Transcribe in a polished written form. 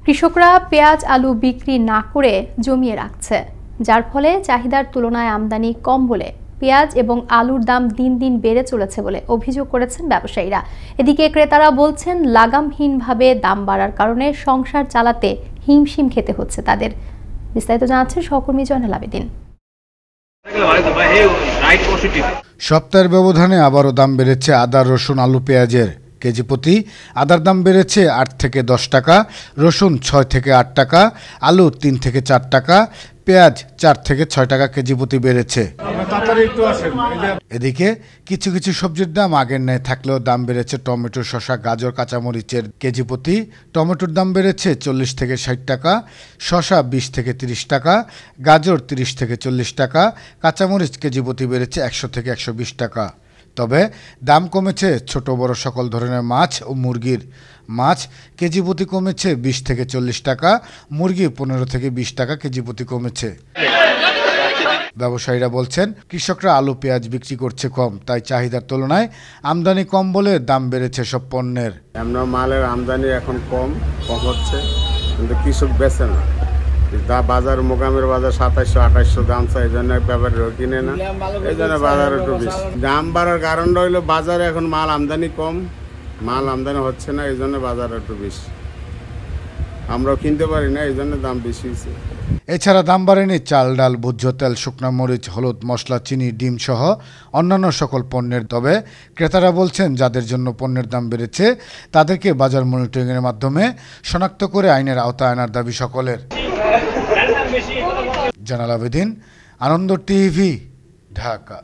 কৃষকরা পেঁয়াজ আলু বিক্রি না করে জমিয়ে রাখছে, যার ফলে চাহিদার তুলনায় আমদানি কম বলে পেঁয়াজ এবং আলুর দাম দিন দিন বেড়ে চলেছে বলে অভিযোগ করেছেন ব্যবসায়ীরা। এদিকে ক্রেতারা বলছেন লাগামহীনভাবে দাম বাড়ার কারণে সংসার চালাতে হিমশিম খেতে হচ্ছে তাদের। বিস্তারিত জানাচ্ছেন সহকর্মী জয়নাল আবেদিন। সপ্তাহের ব্যবধানে আবারও দাম বেড়েছে আদা, রসুন, আলু, পেঁয়াজের। কেজি প্রতি আদার দাম বেড়েছে 8 থেকে 10 টাকা, রসুন 6 থেকে 8 টাকা, আলু 3 থেকে 4 টাকা, পেঁয়াজ 4 থেকে 6 টাকা কেজি প্রতি বেড়েছে। এদিকে কিছু কিছু সবজির দাম আগের ন্যায় থাকলেও দাম বেড়েছে টমেটো, শসা, গাজর, কাঁচামরিচের। কেজি প্রতি টমেটোর দাম বেড়েছে 40 থেকে 60 টাকা, শসা 20 থেকে 30 টাকা, গাজর 30 থেকে 40 টাকা, কাঁচামরিচ কেজি প্রতি বেড়েছে 100 থেকে 120 টাকা। তবে দাম কমেছে ছোট বড় সকল ধরনের মাছ ও মুরগির। মাছ কেজি প্রতি কমেছে 20 থেকে 40 টাকা, মুরগি 15 থেকে 20 টাকা কেজি প্রতি কমেছে। ব্যবসায়ীরা বলছেন কৃষকরা আলু পেঁয়াজ বিক্রি করছে কম, তাই চাহিদার তুলনায় আমদানি কম বলে দাম বেড়েছে সব পণ্যের। আমরা মালের আমদানি এখন কম হচ্ছে, কিন্তু কৃষক বেচে না। বাজার মোকামের বাজার 2700-2800 দাম চাই, এই জন্য ব্যাপারীরা কিনে না, এই জন্য বাজার একটু বেশি। দাম বাড়ার কারণটা হইলো বাজারে এখন মাল আমদানি কম, মাল আমদানি হচ্ছে না, এই জন্য বাজার একটু বেশি। আমরাও কিনতে পারি না, এই জন্য দাম বেশি হয়েছে। এছাড়া দাম বাড়েনি চাল, ডাল, ভোজ্য তেল, শুকনো মরিচ, হলুদ, মশলা, চিনি, ডিম সহ অন্যান্য সকল পণ্যের। তবে ক্রেতারা বলছেন যাদের জন্য পণ্যের দাম বেড়েছে তাদেরকে বাজার মনিটরিংয়ের মাধ্যমে শনাক্ত করে আইনের আওতায় আনার দাবি সকলের। জয়নাল আবেদিন, আনন্দ টিভি, ঢাকা।